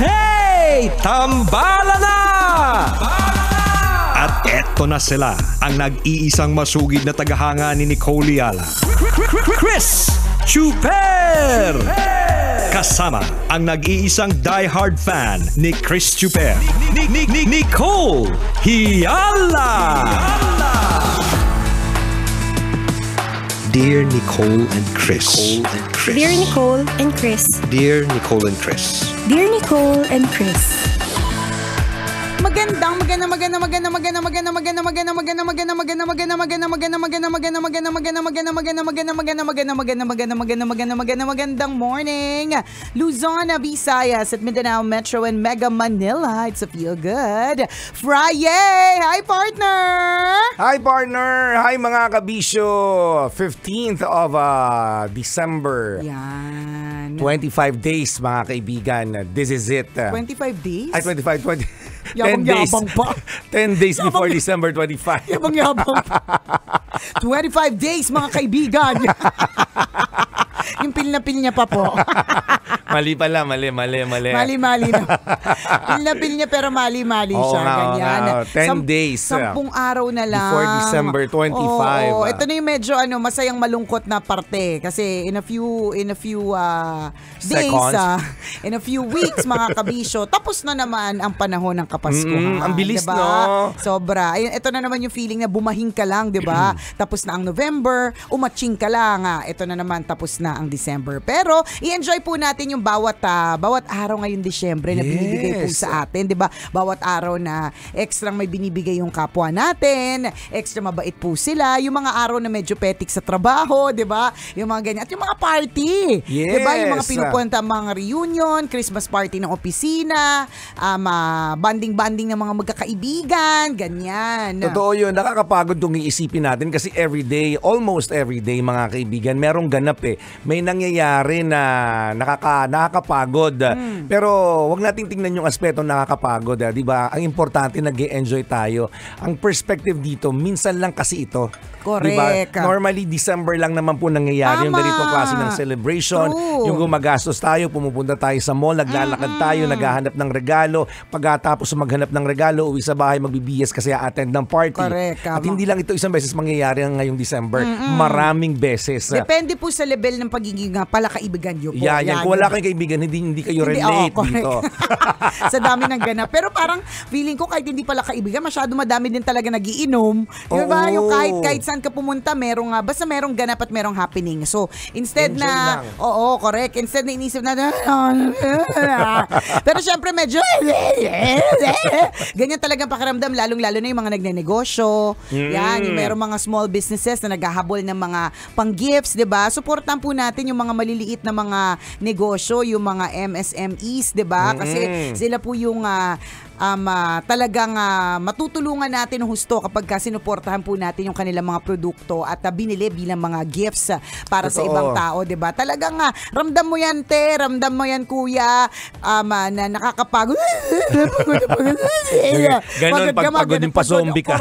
Hey! Tambala na! At eto na sila, ang nag-iisang masugid na tagahanga ni Nicole Yala, Chris Chuper! Kasama ang nag-iisang die-hard fan ni Chris Chuper, Nicole Yala! Dear Nicole and Chris. Dear Nicole and Chris. Dear Nicole and Chris. Dear Nicole and Chris. Magandang morning, Luzon, Visayas at Mindanao Metro and Mega Manila. It's a feel good Friday. Hi partner. Hi partner. Hi mga kabisyo. 15th of December. Yan. 25 days mga kaibigan. This is it. 25 days? Ay 20. 10 days. Yabang pa. 10 days before December 25. Yabang pa. 25 days mga kaibigan. Yung pil na pil niya pa po. Mali pala, mali. Mali na. Pil na pil niya pero mali siya. Ganyan. 10 days. 10 araw na lang. Before December 25. Oo, ito na yung medyo masayang malungkot na parte. Kasi in a few days, in a few weeks mga kabisyo, tapos na naman ang panahon ng Kapaskuhan. Ang bilis, diba? no? Sobra. Ayun, ito na naman yung feeling na bumahing ka lang, di ba? Tapos na ang November, umatching ka lang. Ito na naman, tapos na ang December. Pero, i-enjoy po natin yung bawat araw ngayong Disyembre na binibigay po sa atin, di ba? Bawat araw na extra may binibigay yung kapwa natin, extra mabait po sila, yung mga araw na medyo petik sa trabaho, di ba? Yung mga ganyan. At yung mga party, di ba? Yung mga pinupunta, mga reunion, Christmas party ng opisina, banding-banding ng mga magkakaibigan, ganyan. Totoo yun. Nakakapagod itong iisipin natin kasi everyday, almost everyday mga kaibigan, merong ganap may nangyayari na nakakapagod. Pero wag nating tingnan yung aspeto nakakapagod. Di ba? Ang importante nag-e-enjoy tayo. Ang perspective dito, minsan lang kasi ito. Correct. Diba? Normally, December lang naman po nangyayari yung ganitong klase ng celebration. True. Yung gumagastos tayo, pumupunta tayo sa mall, naglalakad tayo, naghahanap ng regalo. Pagkatapos maghanap ng regalo, uwi sa bahay, magbibiyas kasi attend ng party. Correct. At hindi lang ito isang beses mangyayari ngayong December. Maraming beses. Depende po sa level ng pagiging palakaibigan nyo po. Yan. Kung wala kayong kaibigan, hindi kayo relate dito. Sa dami ng ganap. Pero parang feeling ko kahit hindi pala kaibigan, masyado madami din talaga nagiinom. Diba? Yung kahit saan ka pumunta, basta merong ganap at merong happening. So, instead enjoy na, lang. oo, correct. Instead na inisip na, pero syempre medyo, ganyan talagang pakiramdam, lalong-lalo na yung mga nagnenegosyo. Yan, yung merong mga small businesses na naghahabol ng mga pang-gifts, diba? Supportan po natin yung mga maliliit na mga negosyo, yung mga MSMEs, diba? Kasi sila po yung talagang matutulungan natin ng husto kapag sinuportahan po natin yung kanilang mga produkto at binili bilang mga gifts para sa ibang tao, diba? Talagang ramdam mo yan, te, ramdam mo yan, kuya, na nakakapagod. Ganon, pagpagod yung pa-zombie ka.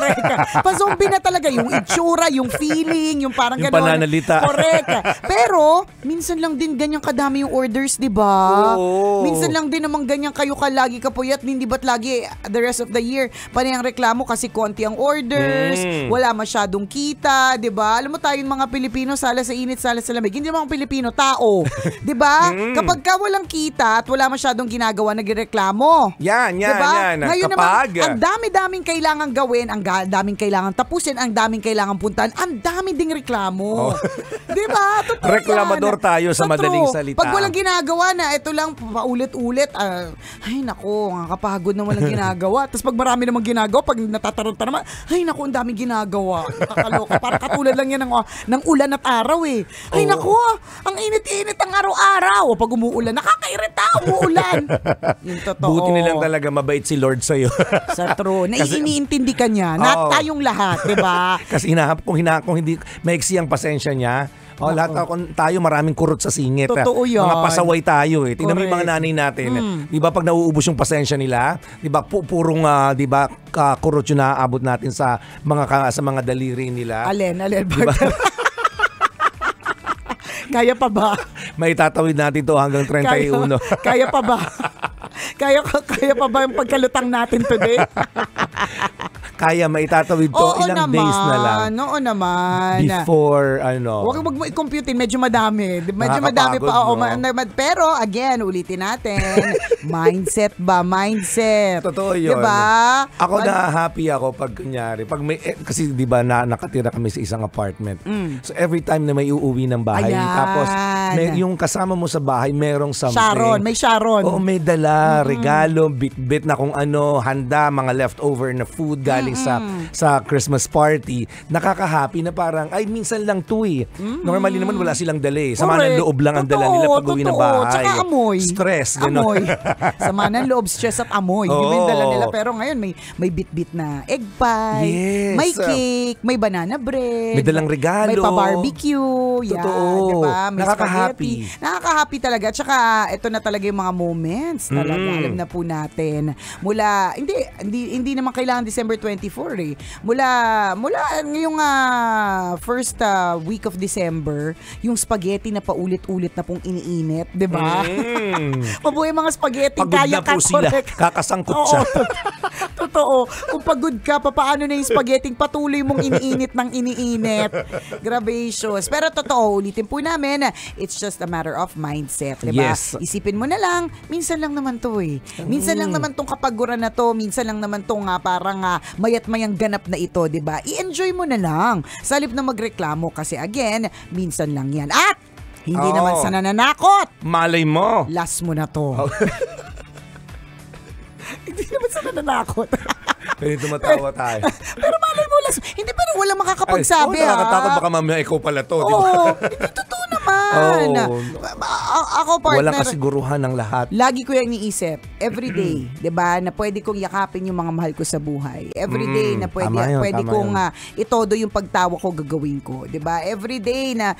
Pa-zombie na talaga yung itsura, yung feeling, yung parang yung ganon. pananalita. Correct. Pero, minsan lang din ganyan kadami yung orders, diba? Minsan lang din naman ganyan kayo kalagi kapuyat, hindi ba't lagi the rest of the year panay ang reklamo kasi konti ang orders, wala masyadong kita, 'di ba? Alam mo tayong mga Pilipino, sala sa init, sala sa lamig. Hindi naman Pilipino, tao, 'di ba? Kapag walang kita at wala masyadong ginagawa, nagreklamo. Yan. Ngayon kapag naman, ang dami-daming kailangan gawin, ang daming kailangan tapusin, ang daming kailangan puntahan, ang dami ding reklamo. 'Di ba? Reklamador tayo sa madaling salita. Pag walang ginagawa na, ito lang paulit-ulit, ay nako, kapagod na walang ginagawa. Tapos pag marami namang ginagawa, pag natataranta naman, ay naku, ang daming ginagawa. Nakakaloka. Parang katulad lang yan ng ulan at araw eh. Ay naku, ang init-init ang araw-araw. O pag umuulan, nakakairita, umuulan. Yung totoo. Buti nilang talaga mabait si Lord sa'yo. Sa true. Iniintindi ka niya. Tayong lahat, di ba? Kasi kung hindi maiksi ang pasensya niya, lahat tayo maraming kurot sa singit. Totoo yan. Mga pasaway tayo eh. Tingnan mo yung mga nanay natin. Di ba pag nauubos yung pasensya nila, di ba purong di ba kurot yung naaabot natin sa mga daliri nila. Alin. Diba? Kaya pa ba? May tatawid natin to hanggang 31. Kaya pa ba? Kaya pa ba yung pagkalutang natin today? Kaya maitatawid to ilang days na lang. Oo naman. Before, Huwag mo i-compute, medyo madami. Medyo madami pa. Nakakapagod, no? Pero again, ulitin natin. Mindset ba? Mindset. Totoo yun. Diba? Ako na-happy ako pag kunyari. Kasi di ba nakatira kami sa isang apartment. So every time na may uuwi ng bahay. Ayan. Tapos yung kasama mo sa bahay, merong something. May Sharon. Oo, may dala, regalo, bit-bit na kung ano, handa, mga leftover na food galing sa Christmas party. Nakaka-happy na parang, ay, minsan lang to eh. Normally naman wala silang dala eh. Sama ng loob lang ang dala nila pag uwi ng bahay. Tsaka amoy. Stress, gano'n. Amoy. Sama ng loob, stress at amoy. Yun yung dala nila. Pero ngayon, may bit-bit na egg pie, Yes. may cake, may banana bread, May dalang regalo. may pa-barbecue. Yan, Totoo. diba? May Nakaka-happy. spaghetti. Nakaka-happy talaga. Tsaka, ito na talaga yung mga moments talaga. Alam na po natin. Mula, hindi naman kailangan December 24 eh. Mula ngayong first week of December, yung spaghetti na paulit-ulit na pong iniinit, di ba? Mabuhay mga spaghetti. Pagod kaya na po sila. Kakasangkot siya. Totoo. Kung pagod ka, paano na yung spaghetti patuloy mong iniinit ng iniinit. Gracious. Pero totoo, ulitin po namin, it's just a matter of mindset, di ba? Yes. Isipin mo na lang, minsan lang naman to eh. Minsan lang naman tong kapaguran na to, minsan lang naman tong parang mayat-mayang ganap na ito, di ba? I-enjoy mo na lang. Sa halip na magreklamo kasi again, minsan lang yan. At hindi naman sa nananakot. Malay mo. Last mo na to. Hindi naman sa nananakot. Kaya tumatawa tayo. Pero malay mo, hindi pa rin walang makakapagsabi. Nakakatakot, baka mamaya ikaw pala to. Di ba? Hindi totoo naman. Ako, partner. Walang kasiguruhan ng lahat. Lagi ko yung iniisip. Everyday, di ba, na pwede kong yakapin yung mga mahal ko sa buhay. Everyday na pwede kong itodo yung pagtawa ko gagawin ko. Di ba? Everyday na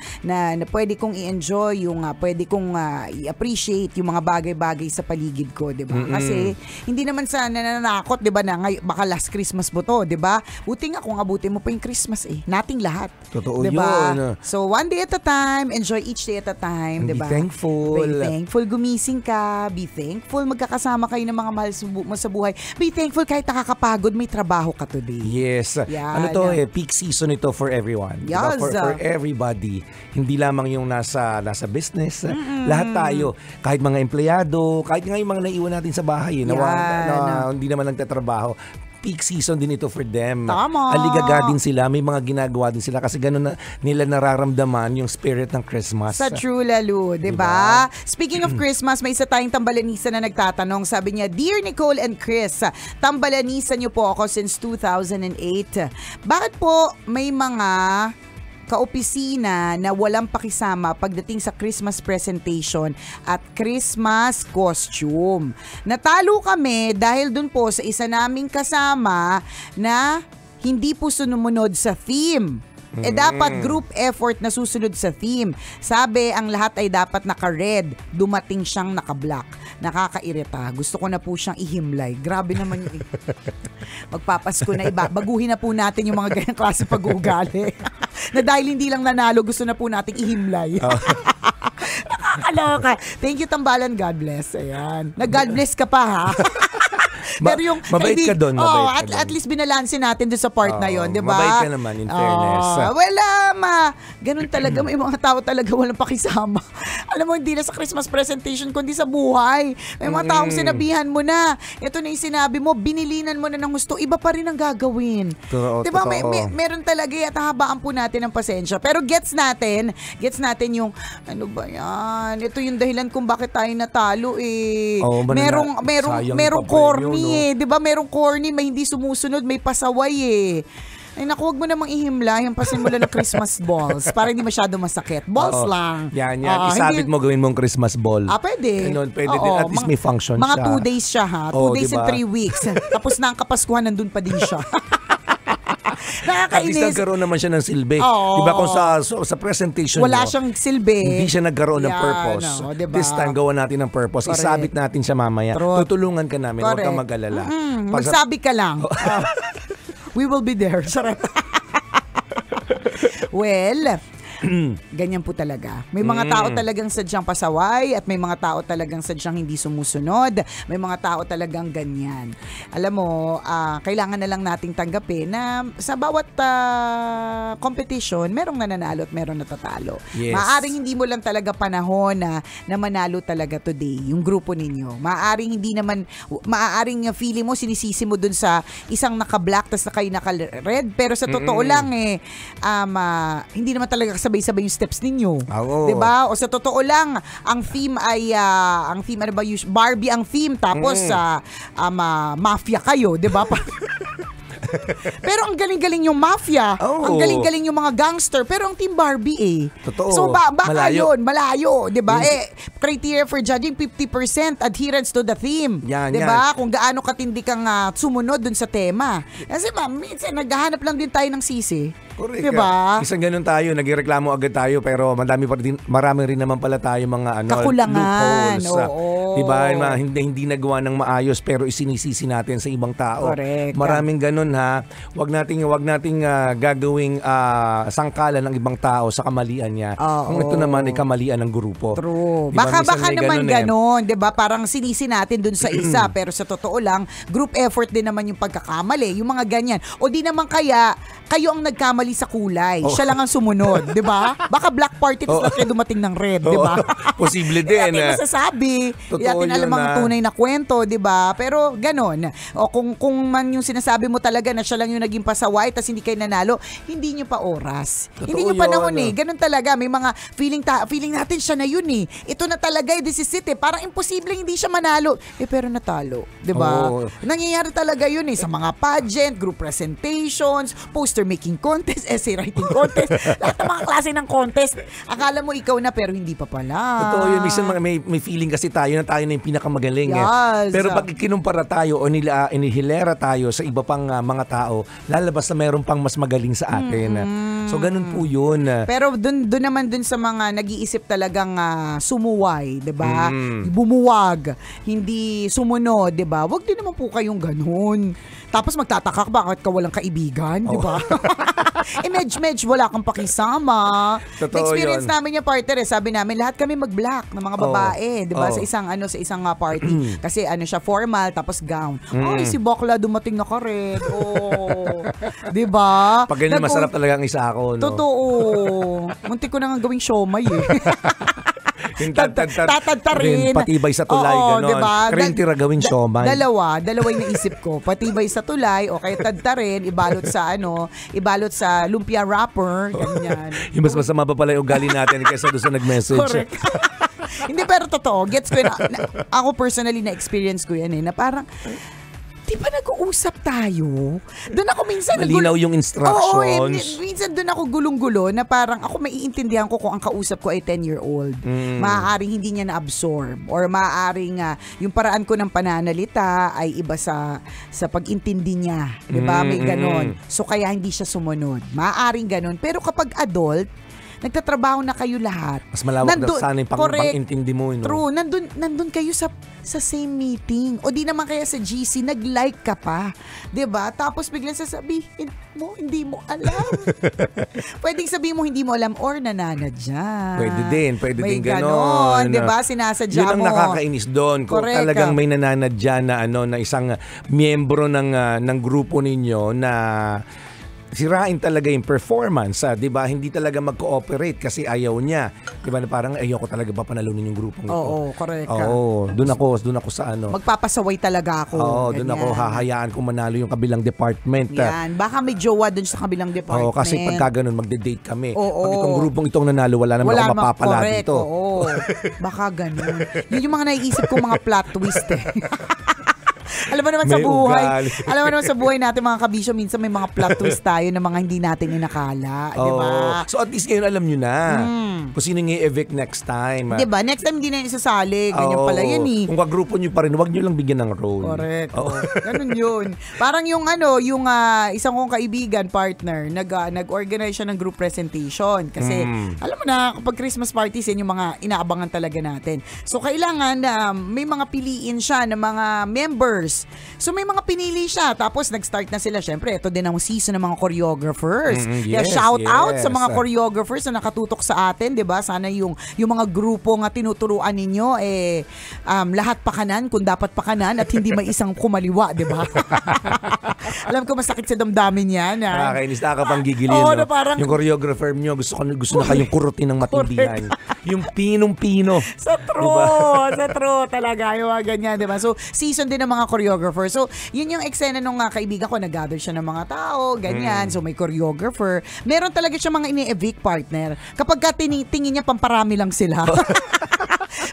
pwede kong i-enjoy yung pwede kong i-appreciate yung mga bagay-bagay sa paligid ko. Di ba? Kasi hindi naman sa nananakot, di ba, na baka last Christmas mo to, di ba? Buti nga kung abutin mo pa yung Christmas eh. Nating lahat. Totoo diba? yun. So, one day at a time, enjoy each day at a time, di ba? Be thankful. Be thankful, gumising ka. Be thankful, magkakasama kayo ng mga mahal mo sa buhay. Be thankful kahit nakakapagod, may trabaho ka today. Yes. Yan. Peak season ito for everyone. Yes. Diba? For everybody. Hindi lamang yung nasa business. Lahat tayo. Kahit mga empleyado, kahit nga yung mga naiwan natin sa bahay, na hindi naman nagtatrabaho. Peak season din ito for them. Tama. Aligaga din sila. May mga ginagawa din sila kasi gano'n na nila nararamdaman yung spirit ng Christmas. Sa true lalo, diba? Speaking of Christmas, may isa tayong tambalanisa na nagtatanong. Sabi niya, Dear Nicole and Chris, tambalanisa niyo po ako since 2008. Bakit po may mga kaopisina na walang pakisama pagdating sa Christmas presentation at Christmas costume? Natalo kami dahil dun po sa isa naming kasama na hindi po sumunod sa theme. Dapat group effort na susunod sa theme. Sabi, ang lahat ay dapat naka-red. Dumating siyang naka-black. Nakakairita. Gusto ko na po siyang ihimlay. Grabe naman yung magpapasko na iba. Baguhin na po natin yung mga ganyang klase pag-uugali. Na dahil hindi lang nanalo, gusto na po nating ihimlay. Nakakaloka. Thank you, Tambalan. God bless. Ayan. Nag-God bless ka pa, ha? Pero yung mabait ka doon. At least binalansin natin doon sa part na yon, di ba? Mabait ka naman, in fairness. Ganun talaga. May mga tao talaga walang pakisama. Alam mo, hindi na sa Christmas presentation, kundi sa buhay. May mga taong sinabihan mo na. Ito na yung sinabi mo, binilinan mo na ng gusto, iba pa rin ang gagawin. Di ba? Meron talaga at habaan po natin ng pasensya. Pero gets natin yung, ano ba yan? Ito yung dahilan kung bakit tayo natalo eh. Merong corny eh. Di ba? Merong corny, may hindi sumusunod, may pasaway eh. Ay naku, huwag mo namang ihimla. Pasin mo lang ng Christmas balls para hindi masyado masakit. Balls lang. Yan. Isabit mo, gawin mong Christmas ball. Pwede. Pwede din. At least may function mga siya. Mga 2 days siya ha. 2 days and 3 weeks. Tapos na ang Kapaskuhan, nandun pa din siya. At least nagkaroon naman siya ng silbi. Diba kung sa presentation wala siyang silbi, hindi siya nagkaroon ng purpose. Diba? This time, gawa natin ng purpose. Correct. Isabit natin siya mamaya. Tutulungan ka namin. Huwag kang mag-alala. Magsabi ka lang. We will be there. Well, Ganyan po talaga. May mga tao talagang sadyang pasaway at may mga tao talagang sadyang hindi sumusunod. May mga tao talagang ganyan. Alam mo, kailangan na lang nating tanggapin na sa bawat competition, merong nananalo at merong natatalo. Yes. Maaring hindi mo lang talaga panahon na manalo talaga today, yung grupo ninyo. Maaring hindi naman, maaaring feeling mo, sinisisi mo dun sa isang naka-black tas naka-red, pero sa totoo lang hindi naman talaga sabay-sabay yung steps ninyo. Oo. 'Di ba? O sa totoo lang, ang theme ay ano ba, Barbie ang theme, tapos mafia kayo, 'di ba? Pero ang galing-galing yung mafia. Oh. Ang galing-galing yung mga gangster. Pero ang Team Barbie Totoo. So baka Malayo. yun, malayo. Diba? Criteria for judging, 50% adherence to the theme. Yan, diba? Kung gaano katindi kang sumunod dun sa tema. Kasi minsan naghahanap lang din tayo ng sisi. Correct. Diba? Isang ganun tayo, nagreklamo agad tayo, pero marami rin naman pala tayo mga kakulangan. loopholes. Oo. Diba? Hindi nagawa ng maayos pero isinisisi natin sa ibang tao. Correct. Maraming ganun ha. Wag nating gagawing sangkalan ng ibang tao sa kamalian niya. Kung ito naman ay kamalian ng grupo. True. Diba? Baka naman ganon, 'di ba? Parang sinisi natin dun sa isa pero sa totoo lang, group effort din naman yung pagkakamali, yung mga ganyan. O di naman kaya kayo ang nagkamali sa kulay. Siya lang ang sumunod, 'di ba? Baka black party tapos kayo dumating ng red, 'di ba? Posible din. Hindi natin masasabi. Hindi natin alam ang tunay na kwento, 'di ba? Pero ganon. O kung man yung sinasabi mo talaga na siya lang yung naging pasaway tapos hindi kayo nanalo, hindi nyo pa oras. Totoo hindi nyo panahon yun. Ganon talaga. May mga feeling natin siya na yun eh. Ito na talaga, this is it eh. Parang imposible hindi siya manalo. Pero natalo. 'Di ba? Nangyayari talaga yun eh. Sa mga pageant, group presentations, poster making contest, essay writing contest, lahat ng mga klase ng contest. Akala mo ikaw na pero hindi pa pala. Totoo yun. Minsan may feeling kasi tayo na yung pinakamagaling. Yes. Pero pag kinumpara tayo o inihilera tayo sa iba pang mga tao, lalabas na mayroon pang mas magaling sa atin. So ganun po yun. Pero dun naman sa mga nag-iisip talagang sumuway, 'di ba? Bumuwag, hindi sumunod, 'di ba? Wag din naman po kayong ganun. Tapos magtataka ka bakit ka walang kaibigan, 'di ba? Medj wala kang pakisama. Totoo Na-experience yun. namin yung partner sabi namin lahat kami mag-black ng mga babae, 'di ba? Sa isang party. Kasi siya formal tapos gown. Ay, si bakla dumating na ka-red. 'Di ba? Pag ganyan masarap talaga ang isa ako, no? Totoo. Muntik ko na nga gawing siomay eh. Tatadtarin. Patibay sa tulay, gano'n. Diba? Krentira gawing siomay. Dalawa yung naisip ko. Patibay sa tulay o kaya tadtarin, ibalot sa lumpia wrapper, ganyan. Yung mas masama pa pala yung ugali natin kaysa doon sa nag-message. Correct. Hindi, pero totoo. Gets ko yun. Ako personally na-experience ko yan na parang, di ba nag-uusap tayo? Doon ako minsan malinaw yung instructions. Minsan doon ako gulong-gulo na parang ako maiintindihan ko kung ang kausap ko ay 10-year-old. Maaaring hindi niya na-absorb or maaaring yung paraan ko ng pananalita ay iba sa pag-intindi niya. Di ba? May ganon. So kaya hindi siya sumunod. Maaaring ganon. Pero kapag adult, nagtatrabaho na kayo lahat. Mas malawak na sana yung pang-intindi mo. No? True. Nandun kayo sa same meeting. O di naman kaya sa GC, nag-like ka pa. 'Di ba? Tapos biglang sasabihin mo, hindi mo alam. Pwedeng sabihin mo, hindi mo alam or nananadya. Pwede may din ganon. 'Di ba? Sinasadya mo. Yun ang nakakainis doon. Kung Correct. talagang may nananadya na isang miyembro ng grupo ninyo na sirain talaga yung performance, 'di ba? Hindi talaga mag-cooperate kasi ayaw niya. 'Di ba? Parang ayoko talaga ba panalunin yung grupong ito. Oo, correct. Oo, doon ako sa ano. Magpapasaway talaga ako. Oo, doon ako hahayaan kung manalo yung kabilang department. Yan, baka may jowa doon sa kabilang department. Oo, kasi pagka ganun, magde-date kami. Oo. Pag itong grupong itong nanalo, wala naman ako mapapala correct, dito. Oo. Baka ganun. Yun yung mga naiisip kong mga plot twist eh. Alam mo naman sa buhay. Alam mo naman sa buhay natin mga kabisyo, minsan may mga plot twist tayo na mga hindi natin inakala, 'di ba? So at least ngayon alam niyo na kung sino ng i-evict next time. 'Di ba? Next time hindi na isasali, ganyan pala 'yan eh. Kung kagrupo niyo pa rin, wag niyo lang bigyan ng role. Correct. Ganun 'yun. Parang yung isang kong kaibigan, partner, nag-organize siya ng group presentation kasi alam mo na kapag Christmas parties yan yung mga inaabangan talaga natin. So kailangan may mga piliin siya ng mga members choreographers. So may mga pinili siya. Tapos nag-start na sila. Syempre, ito din ang season ng mga choreographers. Kaya shout out sa mga choreographers na nakatutok sa atin, 'di ba? Sana yung mga grupo nga tinuturuan ninyo lahat pakanan kung dapat pakanan at hindi may isang kumaliwa, 'di ba? Alam ko masakit sa damdamin 'yan. Nakakainis, nakapanggigilin. Na parang yung choreographer nyo, gusto na kayong kurutin ng matindihan. Yung pinong-pino. Sa true talaga. Yung mga ganyan, di ba? So, season din ng mga choreographer. So, yun yung eksena nung kaibigan ko, nag-gather siya ng mga tao, ganyan. So, may choreographer. Meron talaga siya mga ini-evict partner. Kapag tingin niya, pamparami lang sila.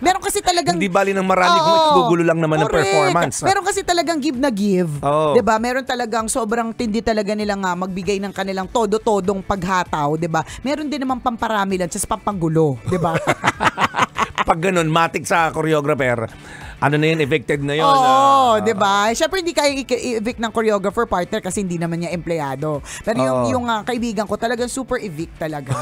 Meron kasi talagang... Hindi bali ng marami kung ikugulo lang naman ng performance. Meron kasi talagang give na give. Oh. 'Di ba? Meron talagang sobrang tindi talaga nilang magbigay ng kanilang todo-todong paghataw, 'di ba? Meron din naman pamparami lang, just pampanggulo, 'di ba? Pag ganun, matik sa choreographer, ano na yun, evicted na yun. Oo, di ba? Siyempre hindi kaya i-evict ng choreographer partner kasi hindi naman niya empleyado. Pero yung kaibigan ko talagang super evict talaga.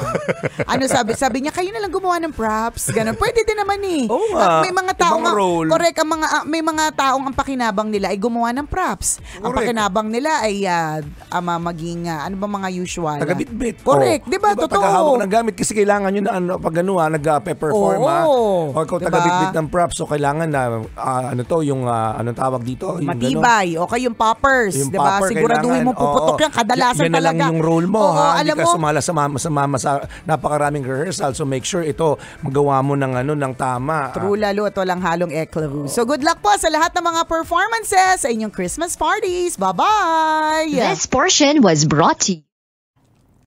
Ano sabi niya, kayo na lang gumawa ng props. Ganun. Pwede din naman eh. Oo At may mga taong correct, may mga taong ang pakinabang nila ay gumawa ng props. Ang pakinabang nila ay maging ano ba mga usual? Taga-bit-bit. Correct, di ba? Diba, Totoo. tagahawak ng gamit kasi kailangan yun na pag nagpe-perform o kung diba? taga-bit-bit ng props, so kailangan na anong tawag dito? Matibay. O kayo yung poppers. Yung diba? popper, Siguraduhin mo puputok yan. Kadalasan yan na talaga. lang yung role mo. Hindi ka mo, sumala sa napakaraming rehearsal. So make sure ito, magawa mo ng tama. True lalo at walang halong eclaru. So good luck po sa lahat ng mga performances sa inyong Christmas parties. Bye-bye! This portion was brought to you